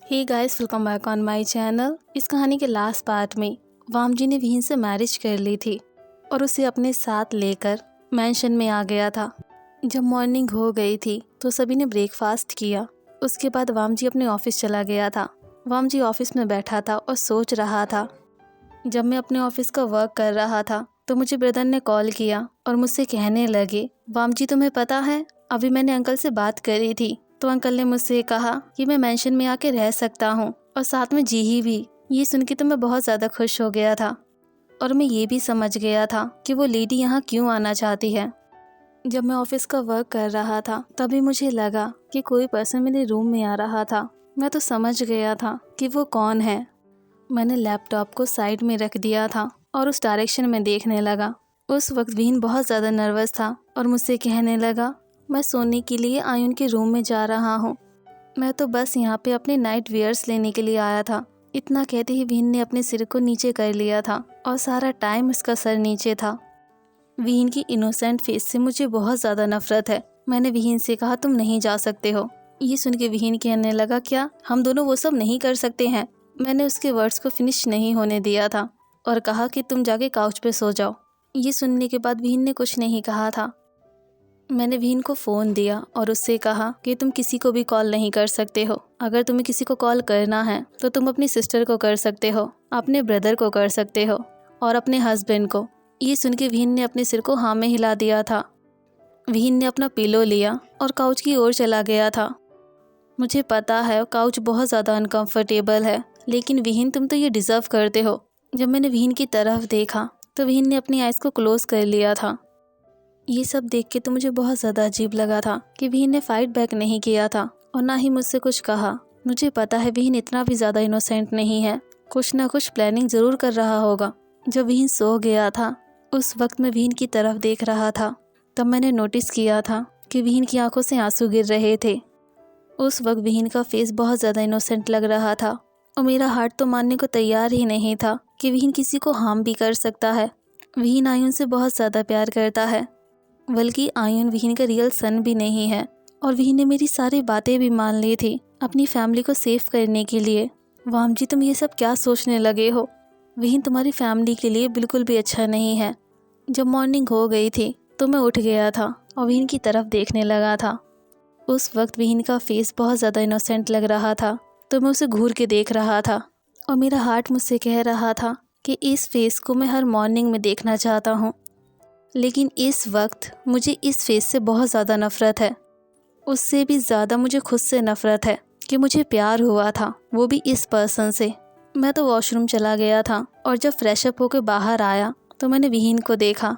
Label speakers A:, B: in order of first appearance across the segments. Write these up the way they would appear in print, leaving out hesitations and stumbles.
A: Hey guys, welcome back on my channel. इस कहानी के लास्ट पार्ट में वामजी ने विहीन से मैरिज कर ली थी और उसे अपने साथ लेकर मैंशन में आ गया था। जब मॉर्निंग हो गई थी तो सभी ने ब्रेकफास्ट किया। उसके बाद वामजी अपने ऑफिस चला गया था। वामजी ऑफिस में बैठा था और सोच रहा था। जब मैं अपने ऑफिस का वर्क कर रहा था तो मुझे ब्रदर ने कॉल किया और मुझसे कहने लगे, वामजी तुम्हें पता है अभी मैंने अंकल से बात करी थी तो अंकल ने मुझसे कहा कि मैं मेंशन में आके रह सकता हूँ और साथ में जी भी। ये सुन के तो मैं बहुत ज़्यादा खुश हो गया था और मैं ये भी समझ गया था कि वो लेडी यहाँ क्यों आना चाहती है। जब मैं ऑफिस का वर्क कर रहा था तभी मुझे लगा कि कोई पर्सन मेरे रूम में आ रहा था। मैं तो समझ गया था कि वो कौन है। मैंने लैपटॉप को साइड में रख दिया था और उस डायरेक्शन में देखने लगा। उस वक्त विहीन बहुत ज़्यादा नर्वस था और मुझसे कहने लगा, मैं सोने के लिए आयुन के रूम में जा रहा हूँ। मैं तो बस यहाँ पे अपने नाइट वेयर्स लेने के लिए आया था। इतना कहते ही विहीन ने अपने सिर को नीचे कर लिया था और सारा टाइम उसका सर नीचे था। विहीन की इनोसेंट फेस से मुझे बहुत ज़्यादा नफरत है। मैंने विहीन से कहा, तुम नहीं जा सकते हो। ये सुन के विहीन कहने लगा, क्या हम दोनों वो सब नहीं कर सकते हैं? मैंने उसके वर्ड्स को फिनिश नहीं होने दिया था और कहा कि तुम जाके काउच पे सो जाओ। ये सुनने के बाद विहीन ने कुछ नहीं कहा था। मैंने विहीन को फ़ोन दिया और उससे कहा कि तुम किसी को भी कॉल नहीं कर सकते हो। अगर तुम्हें किसी को कॉल करना है तो तुम अपनी सिस्टर को कर सकते हो, अपने ब्रदर को कर सकते हो और अपने हस्बैंड को। ये सुन के विहीन ने अपने सिर को हाँ में हिला दिया था। विहीन ने अपना पिलो लिया और काउच की ओर चला गया था। मुझे पता है काउच बहुत ज़्यादा अनकंफर्टेबल है, लेकिन विहीन तुम तो ये डिज़र्व करते हो। जब मैंने विहीन की तरफ देखा तो विहीन ने अपनी आइज़ को क्लोज़ कर लिया था। ये सब देख के तो मुझे बहुत ज़्यादा अजीब लगा था कि विहीन ने फाइट बैक नहीं किया था और ना ही मुझसे कुछ कहा। मुझे पता है विहीन इतना भी ज़्यादा इनोसेंट नहीं है, कुछ ना कुछ प्लानिंग ज़रूर कर रहा होगा। जब विहीन सो गया था उस वक्त मैं विहीन की तरफ देख रहा था। तब मैंने नोटिस किया था कि विहीन की आंखों से आंसू गिर रहे थे। उस वक्त विहीन का फेस बहुत ज़्यादा इनोसेंट लग रहा था और मेरा हार्ट तो मानने को तैयार ही नहीं था कि विहीन किसी को हार्म भी कर सकता है। विहीन आयुन से बहुत ज़्यादा प्यार करता है, बल्कि आयुन विहीन का रियल सन भी नहीं है। और विहीन ने मेरी सारी बातें भी मान ली थी अपनी फैमिली को सेव करने के लिए। वामजी, तुम ये सब क्या सोचने लगे हो? विहीन तुम्हारी फैमिली के लिए बिल्कुल भी अच्छा नहीं है। जब मॉर्निंग हो गई थी तो मैं उठ गया था और विहीन की तरफ देखने लगा था। उस वक्त विहीन का फेस बहुत ज़्यादा इनोसेंट लग रहा था तो मैं उसे घूर के देख रहा था और मेरा हार्ट मुझसे कह रहा था कि इस फेस को मैं हर मॉर्निंग में देखना चाहता हूँ। लेकिन इस वक्त मुझे इस फेस से बहुत ज़्यादा नफ़रत है। उससे भी ज़्यादा मुझे खुद से नफ़रत है कि मुझे प्यार हुआ था, वो भी इस पर्सन से। मैं तो वॉशरूम चला गया था और जब फ्रेशअप होकर बाहर आया तो मैंने विहीन को देखा।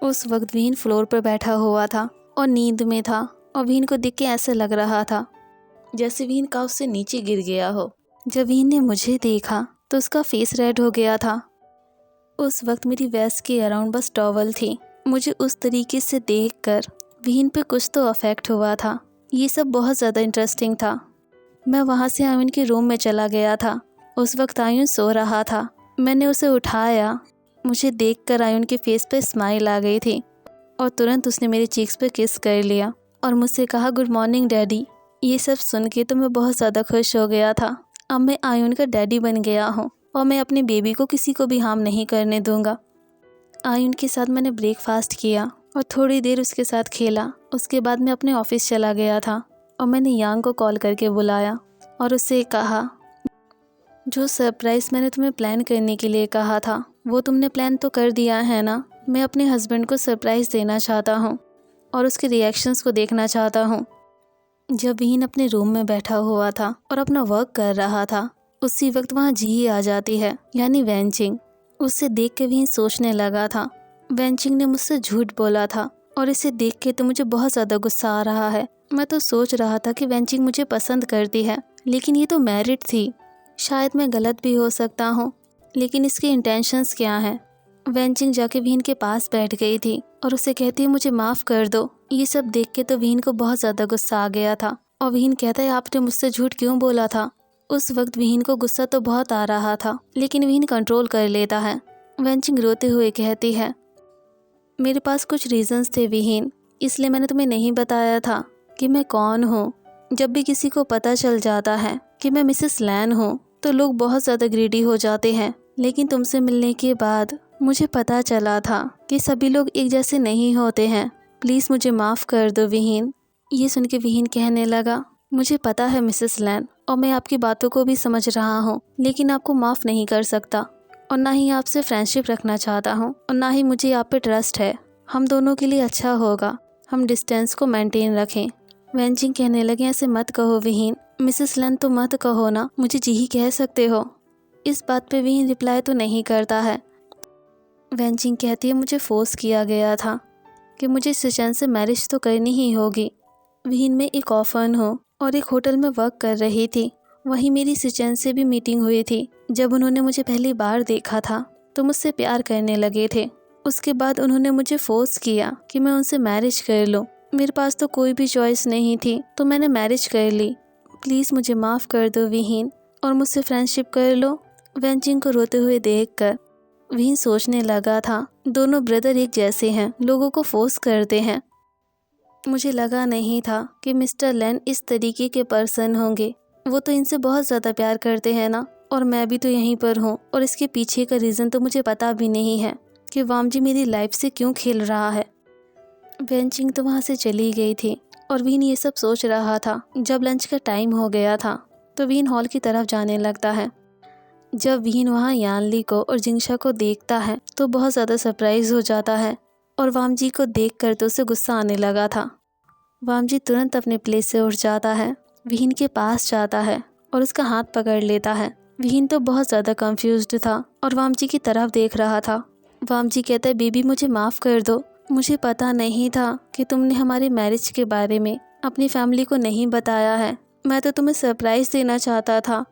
A: उस वक्त विहीन फ्लोर पर बैठा हुआ था और नींद में था और विहीन को देख के ऐसे लग रहा था जैसे विहीन काउच से नीचे गिर गया हो। जब विहीन ने मुझे देखा तो उसका फेस रेड हो गया था। उस वक्त मेरी वेस्ट के अराउंड बस टॉवल थी। मुझे उस तरीके से देखकर विहीन पे कुछ तो अफेक्ट हुआ था। ये सब बहुत ज़्यादा इंटरेस्टिंग था। मैं वहाँ से आयुन के रूम में चला गया था। उस वक्त आयुन सो रहा था। मैंने उसे उठाया। मुझे देखकर आयुन के फेस पे स्माइल आ गई थी और तुरंत उसने मेरे चीक्स पे किस कर लिया और मुझसे कहा, गुड मॉर्निंग डैडी। ये सब सुन के तो मैं बहुत ज़्यादा खुश हो गया था। अब मैं आयुन का डैडी बन गया हूँ और मैं अपने बेबी को किसी को भी हार्म नहीं करने दूंगा। आयुन के साथ मैंने ब्रेकफास्ट किया और थोड़ी देर उसके साथ खेला। उसके बाद मैं अपने ऑफिस चला गया था और मैंने यांग को कॉल करके बुलाया और उससे कहा, जो सरप्राइज़ मैंने तुम्हें प्लान करने के लिए कहा था वो तुमने प्लान तो कर दिया है ना? मैं अपने हस्बैंड को सरप्राइज़ देना चाहता हूँ और उसके रिएक्शंस को देखना चाहता हूँ। जब विहीन अपने रूम में बैठा हुआ था और अपना वर्क कर रहा था उसी वक्त वहाँ जी आ जाती है, यानी वेंचिंग। उससे देख के विहीन सोचने लगा था, वेंचिंग ने मुझसे झूठ बोला था और इसे देख के तो मुझे बहुत ज़्यादा गुस्सा आ रहा है। मैं तो सोच रहा था कि वेंचिंग मुझे पसंद करती है, लेकिन ये तो मैरिड थी। शायद मैं गलत भी हो सकता हूँ, लेकिन इसके इंटेंशंस क्या हैं? वेंचिंग जाके विहीन के पास बैठ गई थी और उसे कहती है, मुझे माफ़ कर दो। ये सब देख के तो विहीन को बहुत ज़्यादा गुस्सा आ गया था और विहीन कहता है, आपने मुझसे झूठ क्यों बोला था? उस वक्त विहीन को गुस्सा तो बहुत आ रहा था, लेकिन विहीन कंट्रोल कर लेता है। वेंचिंग रोते हुए कहती है, मेरे पास कुछ रीजंस थे विहीन, इसलिए मैंने तुम्हें नहीं बताया था कि मैं कौन हूँ। जब भी किसी को पता चल जाता है कि कि मैं मिसेस लैन हूँ तो लोग बहुत ज़्यादा ग्रीडी हो जाते हैं, लेकिन तुमसे मिलने के बाद मुझे पता चला था कि सभी लोग एक जैसे नहीं होते हैं। प्लीज़ मुझे माफ़ कर दो विहीन। ये सुन के विहीन कहने लगा, मुझे पता है मिसेस लैन, और मैं आपकी बातों को भी समझ रहा हूँ, लेकिन आपको माफ़ नहीं कर सकता और ना ही आपसे फ्रेंडशिप रखना चाहता हूँ और ना ही मुझे आप पे ट्रस्ट है। हम दोनों के लिए अच्छा होगा हम डिस्टेंस को मेंटेन रखें। वेंचिंग कहने लगे, ऐसे मत कहो विहीन। मिसेस लैन तो मत कहो ना, मुझे जी ही कह सकते हो। इस बात पे विहीन रिप्लाई तो नहीं करता है। वेंचिंग कहती है, मुझे फोर्स किया गया था कि मुझे सिचन से मैरिज तो करनी ही होगी। विहीन में एक ऑफन हो और एक होटल में वर्क कर रही थी। वहीं मेरी सिचन से भी मीटिंग हुई थी। जब उन्होंने मुझे पहली बार देखा था तो मुझसे प्यार करने लगे थे। उसके बाद उन्होंने मुझे फोर्स किया कि मैं उनसे मैरिज कर लूं। मेरे पास तो कोई भी चॉइस नहीं थी तो मैंने मैरिज कर ली। प्लीज़ मुझे माफ़ कर दो विहीन और मुझसे फ्रेंडशिप कर लो। वेंचिंग को रोते हुए देखकर विहीन सोचने लगा था, दोनों ब्रदर एक जैसे हैं, लोगों को फोर्स करते हैं। मुझे लगा नहीं था कि मिस्टर लैन इस तरीके के पर्सन होंगे। वो तो इनसे बहुत ज़्यादा प्यार करते हैं ना, और मैं भी तो यहीं पर हूँ। और इसके पीछे का रीज़न तो मुझे पता भी नहीं है कि वामजी मेरी लाइफ से क्यों खेल रहा है। वेंचिंग तो वहाँ से चली गई थी और विहीन ये सब सोच रहा था। जब लंच का टाइम हो गया था तो विहीन हॉल की तरफ जाने लगता है। जब विहीन वहाँ यानली को और जिंगशा को देखता है तो बहुत ज़्यादा सरप्राइज हो जाता है और वामजी को देखकर तो उसे गुस्सा आने लगा था। वामजी तुरंत अपने प्लेस से उठ जाता है, विहीन के पास जाता है और उसका हाथ पकड़ लेता है। विहीन तो बहुत ज़्यादा कंफ्यूज्ड था और वामजी की तरफ देख रहा था। वामजी कहता है, बेबी मुझे माफ़ कर दो, मुझे पता नहीं था कि तुमने हमारी मैरिज के बारे में अपनी फैमिली को नहीं बताया है। मैं तो तुम्हें सरप्राइज़ देना चाहता था,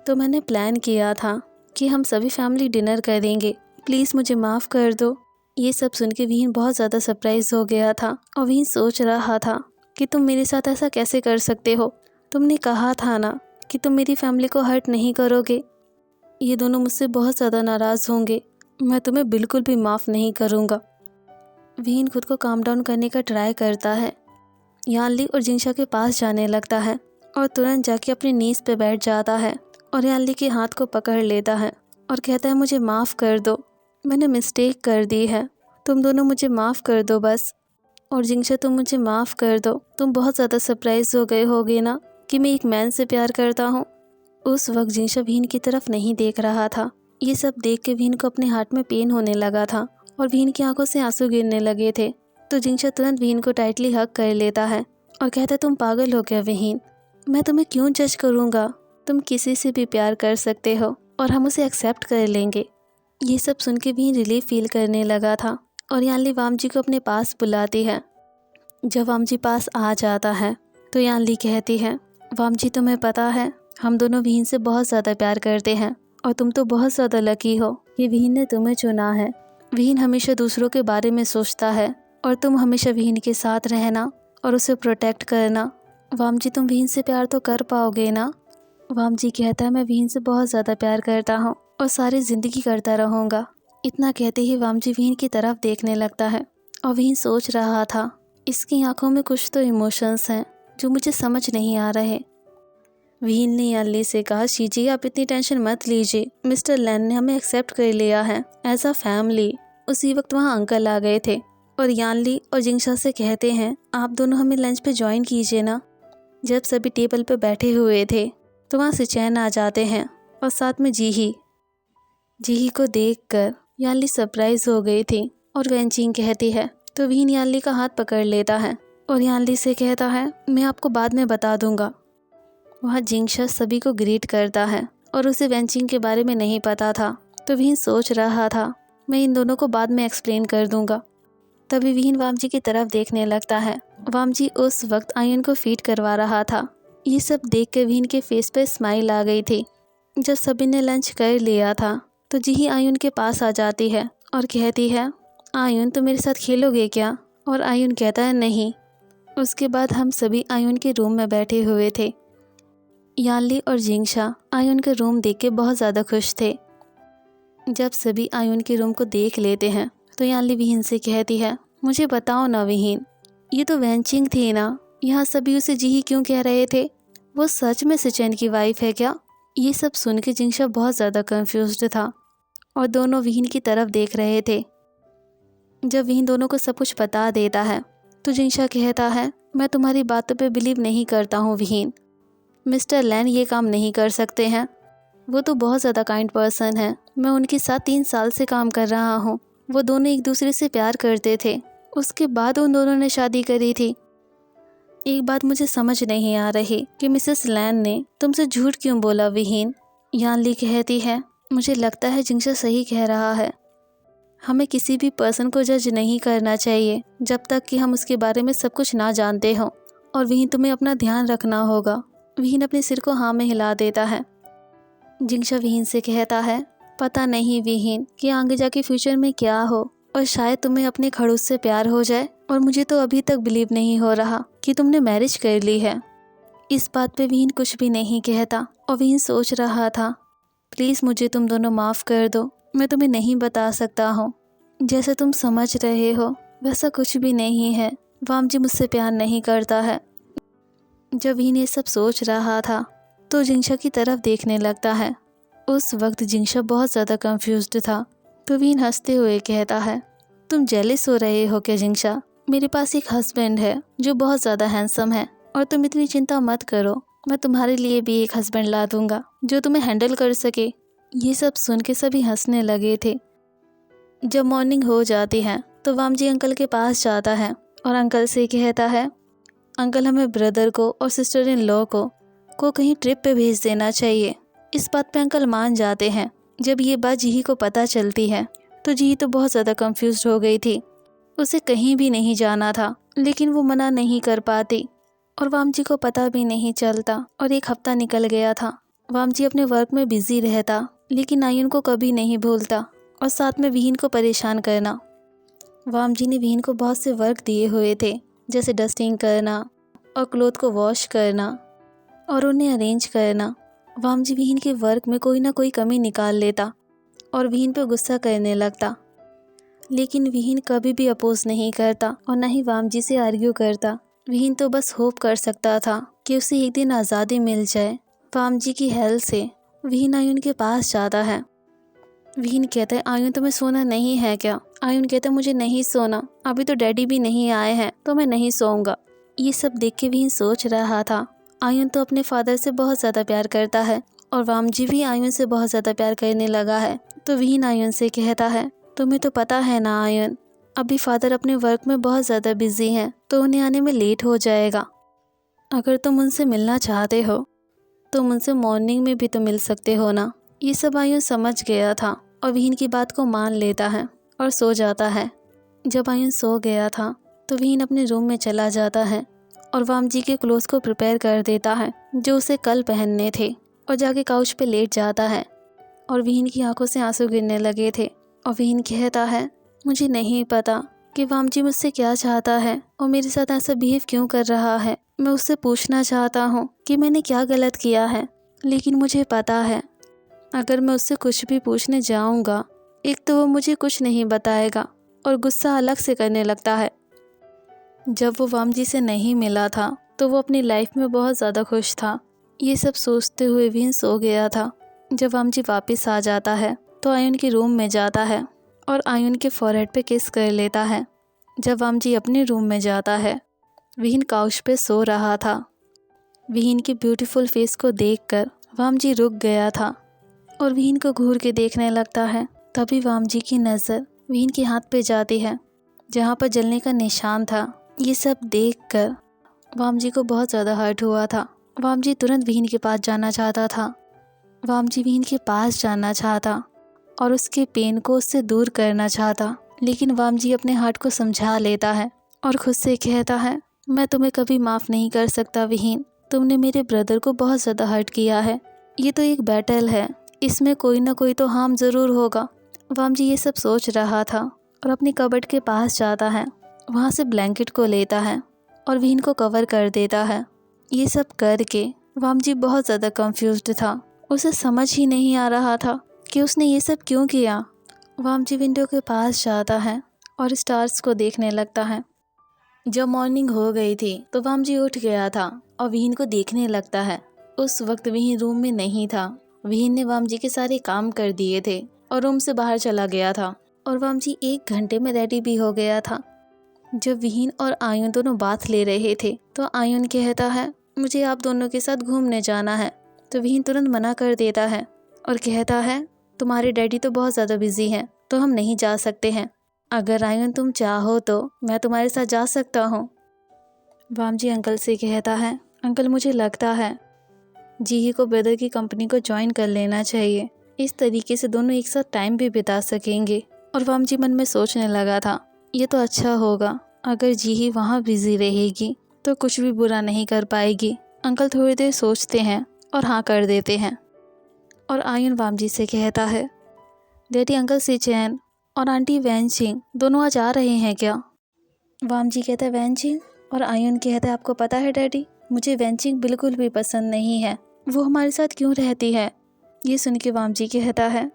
A: तो मैंने प्लान किया था कि हम सभी फैमिली डिनर करेंगे। प्लीज़ मुझे माफ़ कर दो। ये सब सुन के विहीन बहुत ज़्यादा सरप्राइज हो गया था और विहीन सोच रहा था कि तुम मेरे साथ ऐसा कैसे कर सकते हो। तुमने कहा था ना कि तुम मेरी फैमिली को हर्ट नहीं करोगे। ये दोनों मुझसे बहुत ज़्यादा नाराज़ होंगे। मैं तुम्हें बिल्कुल भी माफ़ नहीं करूँगा। विहीन खुद को काम डाउन करने का ट्राई करता है। यानली और जिंगशा के पास जाने लगता है और तुरंत जाके अपनी नीज़ पे बैठ जाता है और यानली के हाथ को पकड़ लेता है और कहता है, मुझे माफ़ कर दो, मैंने मिस्टेक कर दी है, तुम दोनों मुझे माफ़ कर दो बस। और जिंगशा तुम मुझे माफ़ कर दो, तुम बहुत ज़्यादा सरप्राइज हो गए होगे ना कि मैं एक मैन से प्यार करता हूँ। उस वक्त जिंगशा विहीन की तरफ नहीं देख रहा था। ये सब देख के विहीन को अपने हार्ट में पेन होने लगा था और विहीन की आंखों से आंसू गिरने लगे थे। तो जिंगशा तुरंत विहीन को टाइटली हग कर लेता है और कहता है, तुम पागल हो गया विहीन, मैं तुम्हें क्यों जज करूँगा, तुम किसी से भी प्यार कर सकते हो और हम उसे एक्सेप्ट कर लेंगे। ये सब सुन के विहीन रिलीफ फील करने लगा था और यानली वामजी को अपने पास बुलाती है। जब वामजी पास आ जाता है तो यानली कहती है, वामजी तुम्हें पता है हम दोनों विहीन से बहुत ज़्यादा प्यार करते हैं और तुम तो बहुत ज़्यादा लकी हो कि विहीन ने तुम्हें चुना है। विहीन हमेशा दूसरों के बारे में सोचता है और तुम हमेशा विहीन के साथ रहना और उसे प्रोटेक्ट करना। वामजी तुम विहीन से प्यार तो कर पाओगे ना। वामजी कहता है, मैं विहीन से बहुत ज़्यादा प्यार करता हूँ और सारी ज़िंदगी करता रहूँगा। इतना कहते ही वामजी विहीन की तरफ देखने लगता है और विहीन सोच रहा था, इसकी आंखों में कुछ तो इमोशंस हैं जो मुझे समझ नहीं आ रहे। विहीन ने यानली से कहा, शीजी आप इतनी टेंशन मत लीजिए, मिस्टर लैन ने हमें एक्सेप्ट कर लिया है एज अ फैमिली। उसी वक्त वहाँ अंकल आ गए थे और यानली और जिंगशा से कहते हैं, आप दोनों हमें लंच पे ज्वाइन कीजिए ना। जब सभी टेबल पे बैठे हुए थे तो वहाँ सिचैन आ जाते हैं और साथ में जीही को देखकर यानली सरप्राइज हो गई थी और वेंचिंग कहती है तो विहीन यानली का हाथ पकड़ लेता है और यानली से कहता है, मैं आपको बाद में बता दूंगा। वहाँ जिंगशा सभी को ग्रीट करता है और उसे वेंचिंग के बारे में नहीं पता था, तो विहीन सोच रहा था मैं इन दोनों को बाद में एक्सप्लेन कर दूंगा। तभी विहीन वामजी की तरफ देखने लगता है। वामजी उस वक्त आयन को फीड करवा रहा था। ये सब देख कर विहीन के फेस पर स्माइल आ गई थी। जब सभी ने लंच कर लिया था तो जीही आयुन के पास आ जाती है और कहती है, आयुन तुम मेरे साथ खेलोगे क्या? और आयुन कहता है नहीं। उसके बाद हम सभी आयुन के रूम में बैठे हुए थे। यानली और जिंगशा आयुन के रूम देख के बहुत ज़्यादा खुश थे। जब सभी आयुन के रूम को देख लेते हैं तो यानली विहीन से कहती है, मुझे बताओ ना विहीन, ये तो वेंचिंग थी ना, यहाँ सभी उसे जीही क्यों कह रहे थे? वो सच में सिचैन की वाइफ है क्या? ये सब सुन के जिंगशा बहुत ज़्यादा कंफ्यूज्ड था और दोनों विहीन की तरफ देख रहे थे। जब विहीन दोनों को सब कुछ बता देता है तो जिंगशा कहता है, मैं तुम्हारी बातों पे बिलीव नहीं करता हूँ विहीन। मिस्टर लैन ये काम नहीं कर सकते हैं। वो तो बहुत ज़्यादा काइंड पर्सन है। मैं उनके साथ 3 साल से काम कर रहा हूँ। वो दोनों एक दूसरे से प्यार करते थे। उसके बाद उन दोनों ने शादी करी थी। एक बात मुझे समझ नहीं आ रही कि मिसेस लैन ने तुमसे झूठ क्यों बोला विहीन। यान ली कहती है, मुझे लगता है जिंगशा सही कह रहा है। हमें किसी भी पर्सन को जज नहीं करना चाहिए जब तक कि हम उसके बारे में सब कुछ ना जानते हों। और विहीन, तुम्हें अपना ध्यान रखना होगा। विहीन अपने सिर को हाँ में हिला देता है। जिंगशा विहीन से कहता है, पता नहीं विहीन कि आगे जाके फ्यूचर में क्या हो, और शायद तुम्हें अपने खड़ूस से प्यार हो जाए। और मुझे तो अभी तक बिलीव नहीं हो रहा कि तुमने मैरिज कर ली है। इस बात पे विहीन कुछ भी नहीं कहता और विहीन सोच रहा था, प्लीज़ मुझे तुम दोनों माफ़ कर दो। मैं तुम्हें नहीं बता सकता हूँ। जैसे तुम समझ रहे हो वैसा कुछ भी नहीं है। वामजी मुझसे प्यार नहीं करता है। जब विहीन ये सब सोच रहा था तो जिंगशा की तरफ देखने लगता है। उस वक्त जिंगशा बहुत ज़्यादा कंफ्यूज्ड था। तो विहीन हंसते हुए कहता है, तुम जेलिस हो रहे हो क्या जिंगशा? मेरे पास एक हस्बैंड है जो बहुत ज़्यादा हैंडसम है, और तुम इतनी चिंता मत करो। मैं तुम्हारे लिए भी एक हस्बैंड ला दूंगा जो तुम्हें हैंडल कर सके। ये सब सुन के सभी हंसने लगे थे। जब मॉर्निंग हो जाती है तो वामजी अंकल के पास जाता है और अंकल से कहता है, अंकल हमें ब्रदर को और सिस्टर इन लॉ को कहीं ट्रिप पे भेज देना चाहिए। इस बात पे अंकल मान जाते हैं। जब ये बात जीही को पता चलती है तो जीही तो बहुत ज़्यादा कंफ्यूज्ड हो गई थी। उसे कहीं भी नहीं जाना था लेकिन वो मना नहीं कर पाती और वामजी को पता भी नहीं चलता। और 1 हफ्ता निकल गया था। वामजी अपने वर्क में बिजी रहता लेकिन आयुन को कभी नहीं भूलता और साथ में विहीन को परेशान करना। वामजी ने विहीन को बहुत से वर्क दिए हुए थे, जैसे डस्टिंग करना और क्लोथ को वॉश करना और उन्हें अरेंज करना। वामजी विहीन के वर्क में कोई ना कोई कमी निकाल लेता और विहीन पर गुस्सा करने लगता। लेकिन विहीन कभी भी अपोज नहीं करता और न ही वामजी से आर्ग्यू करता। विहीन तो बस होप कर सकता था कि उसे एक दिन आज़ादी मिल जाए। वामजी की हेल्प से विहीन आयुन के पास जाता है। विहीन कहता है, आयुन तुम्हें सोना नहीं है क्या? आयुन कहता है, मुझे नहीं सोना, अभी तो डैडी भी नहीं आए हैं तो मैं नहीं सोऊंगा। ये सब देख के विहीन सोच रहा था, आयुन तो अपने फादर से बहुत ज़्यादा प्यार करता है और वामजी भी आयुन से बहुत ज़्यादा प्यार करने लगा है। तो विहीन आयुन से कहता है, तुम्हें तो पता है ना आयुन, अभी फादर अपने वर्क में बहुत ज़्यादा बिजी हैं तो उन्हें आने में लेट हो जाएगा। अगर तुम उनसे मिलना चाहते हो तो मुझसे मॉर्निंग में भी तो मिल सकते हो ना। ये सब आयुन समझ गया था और विहीन की बात को मान लेता है और सो जाता है। जब आयुन सो गया था तो विहीन अपने रूम में चला जाता है और वामजी के क्लोथ्स को प्रिपेयर कर देता है जो उसे कल पहनने थे, और जाके काउच पे लेट जाता है। और विहीन की आंखों से आंसू गिरने लगे थे और विहीन कहता है, मुझे नहीं पता कि वामजी मुझसे क्या चाहता है और मेरे साथ ऐसा बिहेव क्यों कर रहा है। मैं उससे पूछना चाहता हूँ कि मैंने क्या गलत किया है, लेकिन मुझे पता है अगर मैं उससे कुछ भी पूछने जाऊँगा, एक तो वो मुझे कुछ नहीं बताएगा और गुस्सा अलग से करने लगता है। जब वो वामजी से नहीं मिला था तो वो अपनी लाइफ में बहुत ज़्यादा खुश था। ये सब सोचते हुए विहीन सो गया था। जब वामजी वापस आ जाता है तो आयुन के रूम में जाता है और आयुन के फॉरहेड पे किस कर लेता है। जब वामजी अपने रूम में जाता है, विहीन काउच पे सो रहा था। विहीन की ब्यूटीफुल फेस को देखकर वामजी रुक गया था और विहीन को घूर के देखने लगता है। तभी वामजी की नज़र विहीन के हाथ पे जाती है जहाँ पर जलने का निशान था। ये सब देखकर वामजी को बहुत ज़्यादा हर्ट हुआ था। वामजी तुरंत विहीन के पास जाना चाहता था। वामजी विहीन के पास जाना चाहता और उसके पेन को उससे दूर करना चाहता, लेकिन वामजी अपने हार्ट को समझा लेता है और खुद से कहता है, मैं तुम्हें कभी माफ़ नहीं कर सकता विहीन। तुमने मेरे ब्रदर को बहुत ज़्यादा हर्ट किया है। ये तो एक बैटल है, इसमें कोई ना कोई तो हार्म ज़रूर होगा। वामजी ये सब सोच रहा था और अपनी कबर्ड के पास जाता है। वहाँ से ब्लैंकेट को लेता है और विहीन को कवर कर देता है। ये सब करके वामजी बहुत ज़्यादा कंफ्यूज्ड था। उसे समझ ही नहीं आ रहा था कि उसने ये सब क्यों किया। वामजी विंडो के पास जाता है और स्टार्स को देखने लगता है। जब मॉर्निंग हो गई थी तो वामजी उठ गया था और विहीन को देखने लगता है। उस वक्त विहीन रूम में नहीं था। विहीन ने वाम जी के सारे काम कर दिए थे और रूम से बाहर चला गया था और वाम जी 1 घंटे में रेडी भी हो गया था। जब विहीन और आयुन दोनों बात ले रहे थे तो आयुन कहता है, मुझे आप दोनों के साथ घूमने जाना है। तो विहीन तुरंत मना कर देता है और कहता है, तुम्हारे डैडी तो बहुत ज़्यादा बिजी हैं तो हम नहीं जा सकते हैं। अगर आयुन तुम चाहो तो मैं तुम्हारे साथ जा सकता हूँ। वाम जी अंकल से कहता है, अंकल मुझे लगता है जीही को ब्रदर की कंपनी को ज्वाइन कर लेना चाहिए। इस तरीके से दोनों एक साथ टाइम भी बिता सकेंगे। और वाम जी मन में सोचने लगा था, ये तो अच्छा होगा, अगर जीही वहाँ बिजी रहेगी तो कुछ भी बुरा नहीं कर पाएगी। अंकल थोड़ी देर सोचते हैं और हाँ कर देते हैं। और आयुन वाम जी से कहता है, डैडी अंकल सिचैन और आंटी वैनचिंग दोनों आज आ रहे हैं क्या? वाम जी कहता है, वैनचिंग? और आयुन कहता है, आपको पता है डैडी, मुझे वैनचिंग बिल्कुल भी पसंद नहीं है। वो हमारे साथ क्यों रहती है? ये सुन के वाम जी कहता है,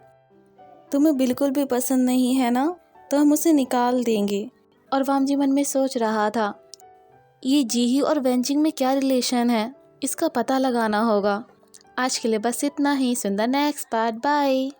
A: तुम्हें बिल्कुल भी पसंद नहीं है ना, तो हम उसे निकाल देंगे। और वाम जी मन में सोच रहा था, ये जीही और वैनचिंग में क्या रिलेशन है, इसका पता लगाना होगा। आज के लिए बस इतना ही। सुन द नेक्स्ट पार्ट। बाय।